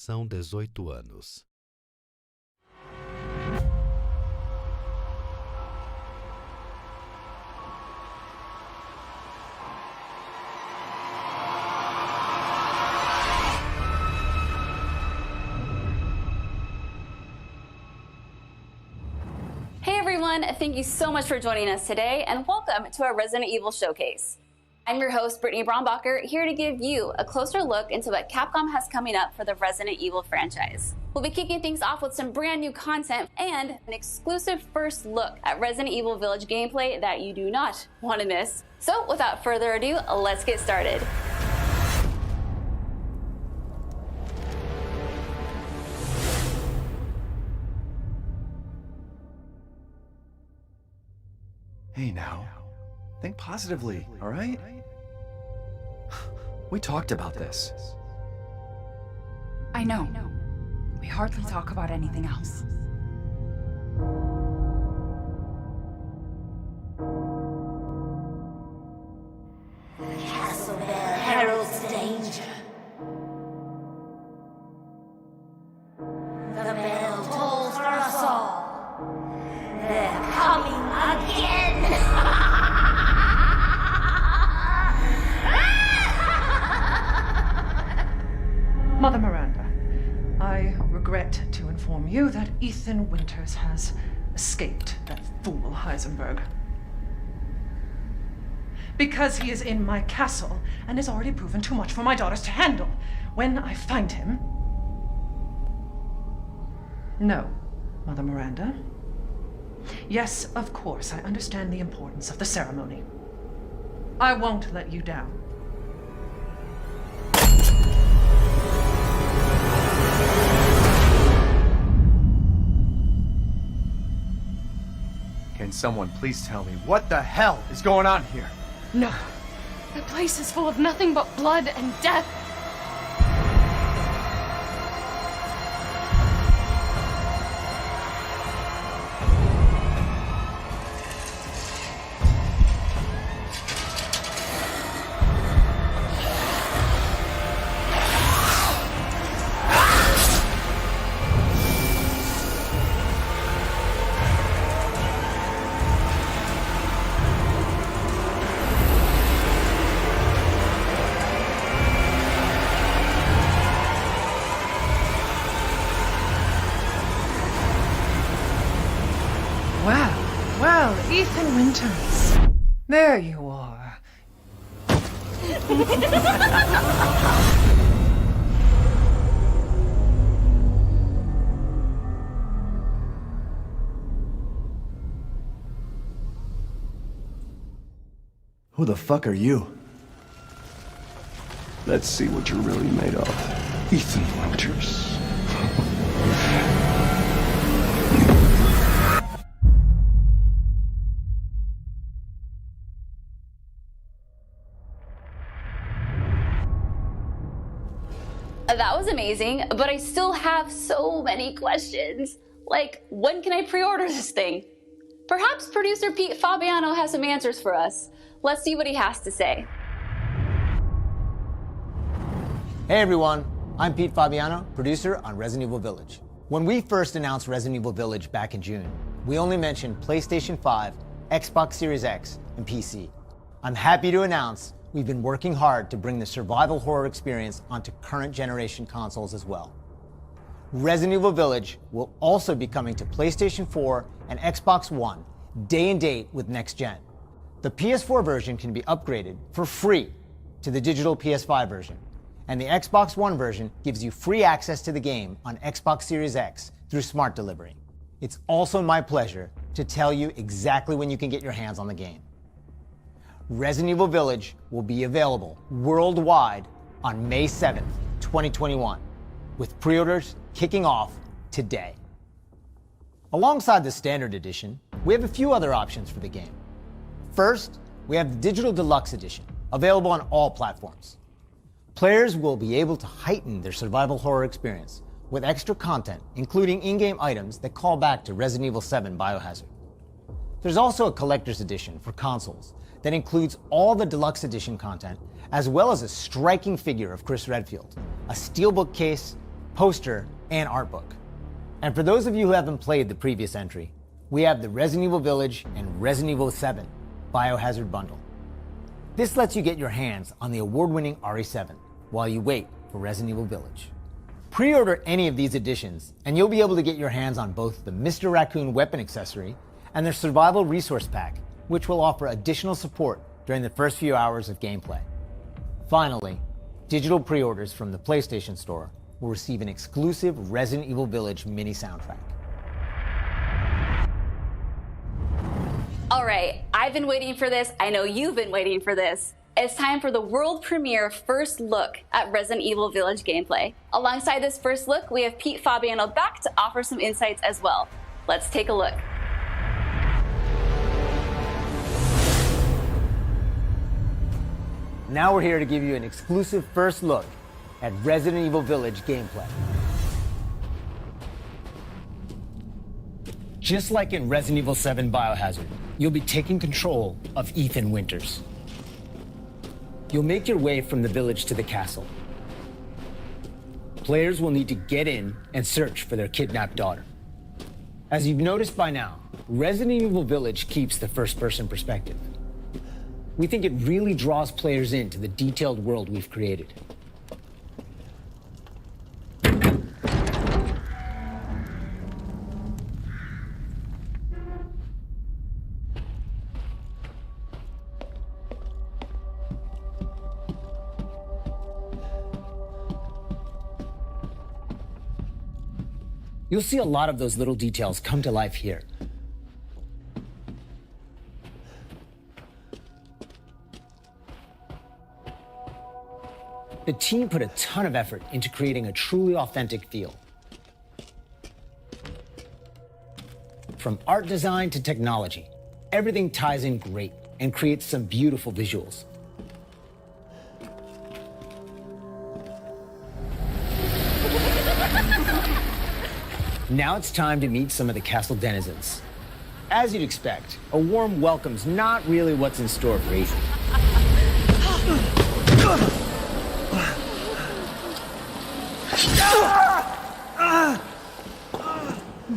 São 18 anos. Hey everyone, thank you so much for joining us today and welcome to our Resident Evil Showcase. I'm your host, Brittany Brombacher, here to give you a closer look into what Capcom has coming up for the Resident Evil franchise. We'll be kicking things off with some brand new content and an exclusive first look at Resident Evil Village gameplay that you do not want to miss. So without further ado, let's get started. Hey now, think positively, all right? We talked about this. I know. We hardly talk about anything else. The castle bell heralds danger. The bell tolls for us all. They're coming again! Mother Miranda, I regret to inform you that Ethan Winters has escaped that fool Heisenberg. Because he is in my castle and has already proven too much for my daughters to handle. When I find him... No, Mother Miranda. Yes, of course, I understand the importance of the ceremony. I won't let you down. Can someone please tell me what the hell is going on here? No. The place is full of nothing but blood and death. Well, Ethan Winters. There you are. Who the fuck are you? Let's see what you're really made of, Ethan Winters. That was amazing, but I still have so many questions. Like, when can I pre-order this thing? Perhaps producer Pete Fabiano has some answers for us. Let's see what he has to say. Hey everyone, I'm Pete Fabiano, producer on Resident Evil Village. When we first announced Resident Evil Village back in June, we only mentioned PlayStation 5, Xbox Series X, and PC. I'm happy to announce we've been working hard to bring the survival horror experience onto current generation consoles as well. Resident Evil Village will also be coming to PlayStation 4 and Xbox One, day and date with next gen. The PS4 version can be upgraded for free to the digital PS5 version, and the Xbox One version gives you free access to the game on Xbox Series X through Smart Delivery. It's also my pleasure to tell you exactly when you can get your hands on the game. Resident Evil Village will be available worldwide on May 7th, 2021, with pre-orders kicking off today. Alongside the Standard Edition, we have a few other options for the game. First, we have the Digital Deluxe Edition, available on all platforms. Players will be able to heighten their survival horror experience with extra content, including in-game items that call back to Resident Evil 7 Biohazard. There's also a collector's edition for consoles that includes all the deluxe edition content, as well as a striking figure of Chris Redfield, a steelbook case, poster, and art book. And for those of you who haven't played the previous entry, we have the Resident Evil Village and Resident Evil 7 Biohazard bundle. This lets you get your hands on the award-winning RE7 while you wait for Resident Evil Village. Pre-order any of these editions, and you'll be able to get your hands on both the Mr. Raccoon weapon accessory and their survival resource pack, which will offer additional support during the first few hours of gameplay. Finally, digital pre-orders from the PlayStation Store will receive an exclusive Resident Evil Village mini soundtrack. All right, I've been waiting for this. I know you've been waiting for this. It's time for the world premiere first look at Resident Evil Village gameplay. Alongside this first look, we have Pete Fabiano back to offer some insights as well. Let's take a look. Now we're here to give you an exclusive first look at Resident Evil Village gameplay. Just like in Resident Evil 7 Biohazard, you'll be taking control of Ethan Winters. You'll make your way from the village to the castle. Players will need to get in and search for their kidnapped daughter. As you've noticed by now, Resident Evil Village keeps the first-person perspective. We think it really draws players into the detailed world we've created. You'll see a lot of those little details come to life here. The team put a ton of effort into creating a truly authentic feel. From art design to technology, everything ties in great and creates some beautiful visuals. Now it's time to meet some of the castle denizens. As you'd expect, a warm welcome's not really what's in store for Ethan.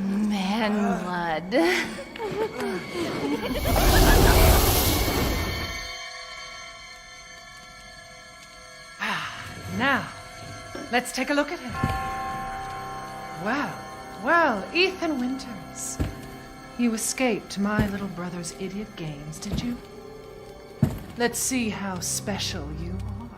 Man blood. Now, let's take a look at him. Well, Ethan Winters. You escaped my little brother's idiot games, did you? Let's see how special you are.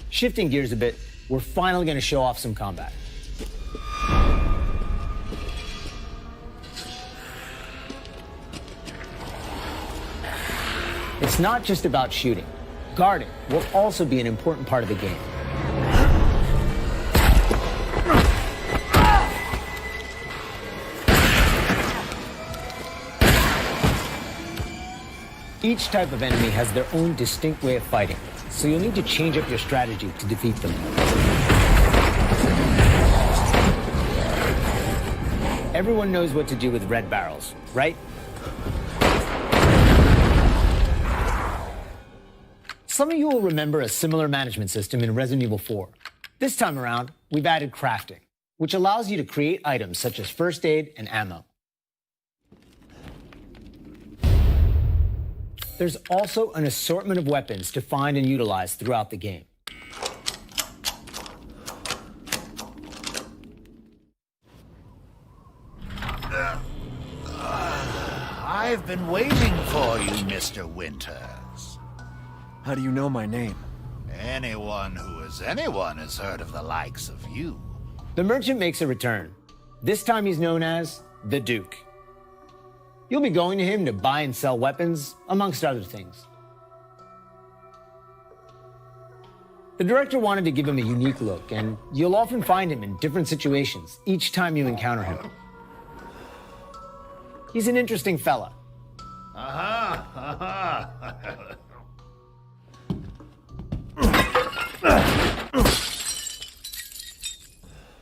Shifting gears a bit, we're finally going to show off some combat. It's not just about shooting. Guarding will also be an important part of the game. Each type of enemy has their own distinct way of fighting, so you'll need to change up your strategy to defeat them. Everyone knows what to do with red barrels, right? Some of you will remember a similar management system in Resident Evil 4. This time around, we've added crafting, which allows you to create items such as first aid and ammo. There's also an assortment of weapons to find and utilize throughout the game. I've been waiting for you, Mr. Winters. How do you know my name? Anyone who is anyone has heard of the likes of you. The merchant makes a return. This time he's known as the Duke. You'll be going to him to buy and sell weapons, amongst other things. The director wanted to give him a unique look, and you'll often find him in different situations each time you encounter him. He's an interesting fella.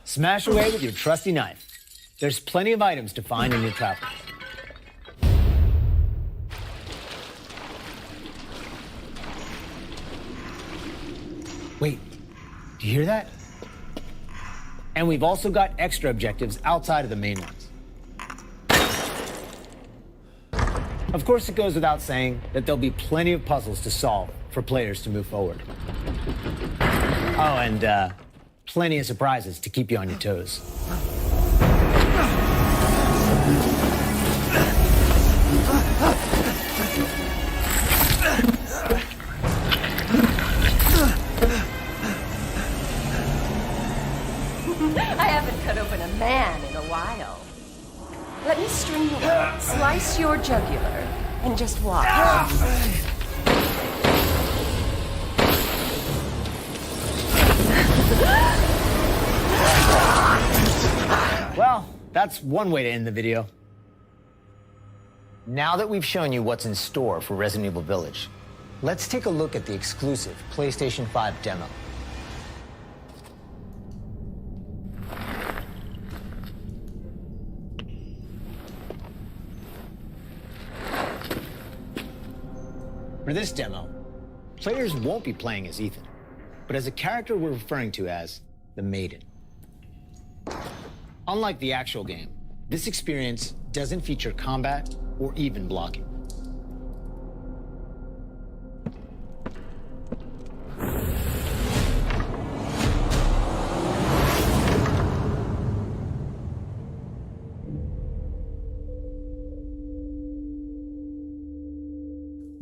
Smash away with your trusty knife. There's plenty of items to find in your travels. Wait, do you hear that? And we've also got extra objectives outside of the main ones. Of course, it goes without saying that there'll be plenty of puzzles to solve for players to move forward. Oh, and plenty of surprises to keep you on your toes. I haven't cut open a man in a while. Let me string you up, slice your jugular, and just watch. Well, that's one way to end the video. Now that we've shown you what's in store for Resident Evil Village, let's take a look at the exclusive PlayStation 5 demo. For this demo, players won't be playing as Ethan, but as a character we're referring to as the Maiden. Unlike the actual game, this experience doesn't feature combat or even blocking.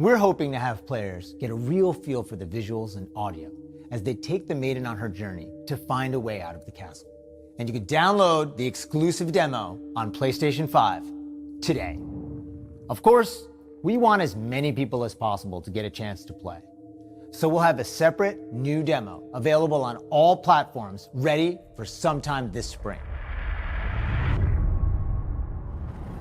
We're hoping to have players get a real feel for the visuals and audio as they take the Maiden on her journey to find a way out of the castle. And you can download the exclusive demo on PlayStation 5 today. Of course, we want as many people as possible to get a chance to play. So we'll have a separate new demo available on all platforms ready for sometime this spring.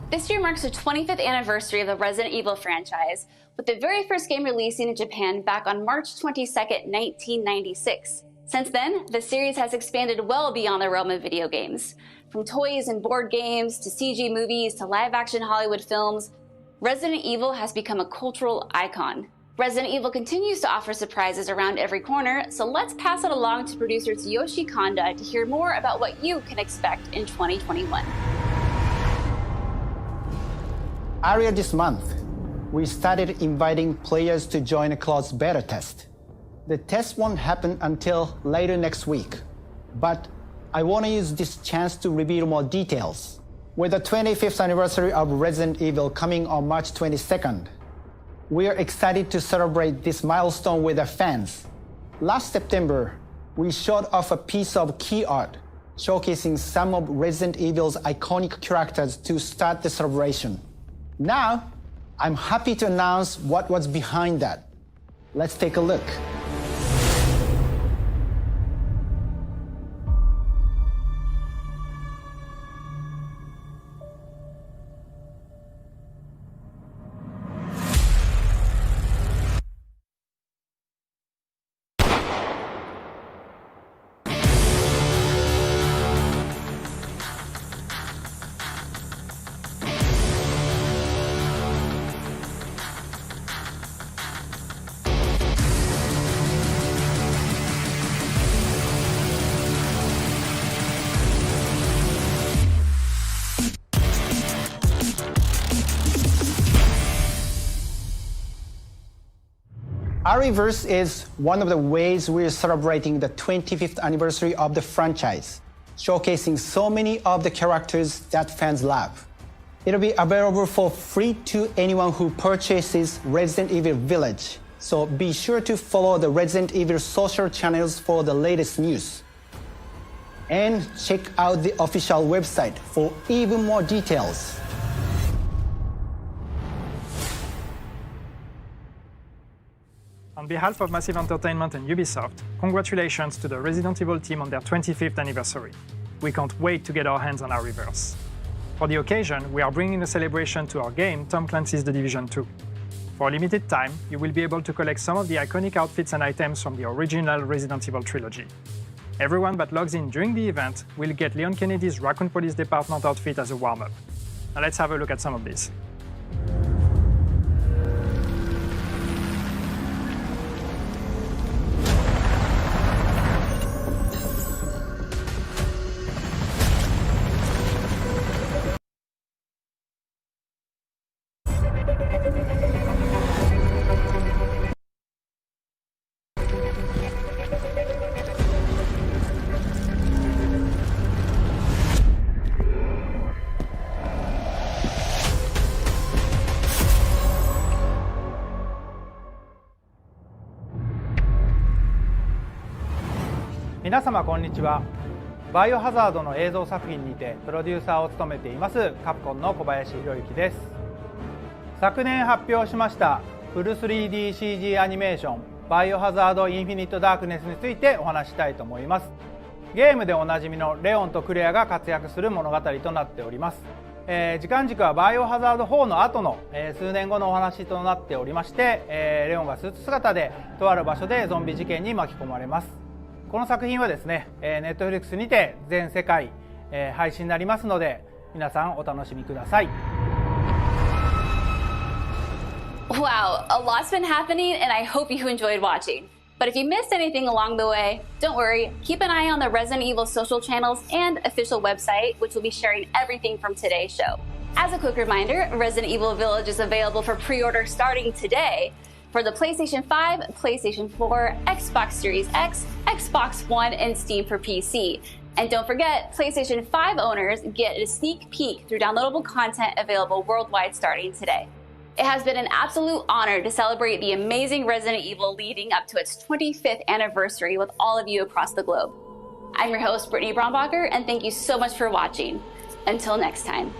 This year marks the 25th anniversary of the Resident Evil franchise, with the very first game releasing in Japan back on March 22nd, 1996. Since then, the series has expanded well beyond the realm of video games. From toys and board games, to CG movies, to live-action Hollywood films, Resident Evil has become a cultural icon. Resident Evil continues to offer surprises around every corner, so let's pass it along to producer Tsuyoshi Kanda to hear more about what you can expect in 2021. Earlier this month, we started inviting players to join a closed beta test. The test won't happen until later next week, but I want to use this chance to reveal more details. With the 25th anniversary of Resident Evil coming on March 22nd, we are excited to celebrate this milestone with our fans. Last September, we showed off a piece of key art showcasing some of Resident Evil's iconic characters to start the celebration. Now, I'm happy to announce what was behind that. Let's take a look. Ariverse is one of the ways we're celebrating the 25th anniversary of the franchise, showcasing so many of the characters that fans love. It'll be available for free to anyone who purchases Resident Evil Village, so be sure to follow the Resident Evil social channels for the latest news. And check out the official website for even more details. On behalf of Massive Entertainment and Ubisoft, congratulations to the Resident Evil team on their 25th anniversary. We can't wait to get our hands on our Ariverse. For the occasion, we are bringing a celebration to our game, Tom Clancy's The Division 2. For a limited time, you will be able to collect some of the iconic outfits and items from the original Resident Evil trilogy. Everyone that logs in during the event will get Leon Kennedy's Raccoon Police Department outfit as a warm-up. Now let's have a look at some of these. 皆様こんにちは。バイオハザードの映像作品にてプロデューサーを務めていますカプコンの小林博之です。昨年発表しましたフル 3DCG アニメーションバイオハザードインフィニットダークネスについてお話したいと思います。ゲームでおなじみのレオンとクレアが活躍する物語となっております。時間軸はバイオハザード4の後の、数年後のお話となっておりまして、レオンがスーツ姿でとある場所でゾンビ事件に巻き込まれます。この作品はですね、Netflix にて全世界、配信になりますので皆さんお楽しみください。Wow, a lot's been happening and I hope you enjoyed watching. But if you missed anything along the way, don't worry, keep an eye on the Resident Evil social channels and official website, which will be sharing everything from today's show. As a quick reminder, Resident Evil Village is available for pre-order starting today for the PlayStation 5, PlayStation 4, Xbox Series X, Xbox One, and Steam for PC. And don't forget, PlayStation 5 owners get a sneak peek through downloadable content available worldwide starting today. It has been an absolute honor to celebrate the amazing Resident Evil leading up to its 25th anniversary with all of you across the globe. I'm your host, Brittany Brombacher, and thank you so much for watching. Until next time.